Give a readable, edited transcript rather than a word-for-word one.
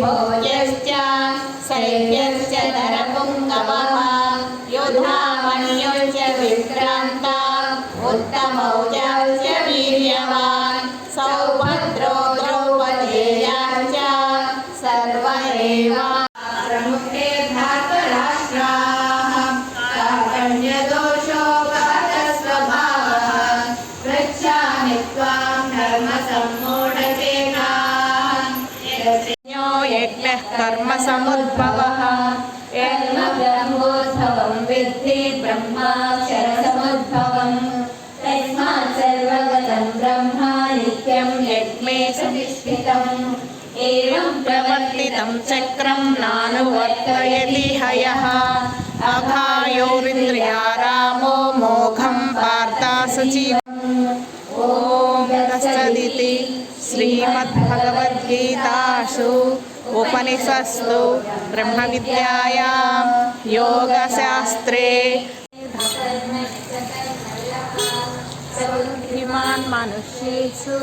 भोजश्च शैत्यश्च नरपुङ्गवः युधामन्युश्च विक्रान्ता उत्तमौजाश्च वीर्यवान् सौभद्रो द्रौपदेयाश्च सर्व एव प्रमुखे धातराष्ट्राः कार्पण्यदोषोपहतस्वभावः पृच्छामि त्वां धर्मसम्मूढचेताः यज्ञः कर्मसमुद्भवः यज्ञ ब्रह्मोद्भवं विद्धि ब्रह्माक्षरसमुद्भवम् तस्मात् सर्वगतं ब्रह्म नित्यं यज्ञे प्रतिष्ठितम् एवं प्रवर्तितं चक्रं नानुवर्तयति हयः अघायोरिन्द्रियारामो मोघं पार्था सजीवम् ॐ तत्सदिति श्रीमद्भगवद्गीतासु उपनिषत्सु ब्रह्मविद्यायां योगशास्त्रे बुद्धिमान् मनुष्येषु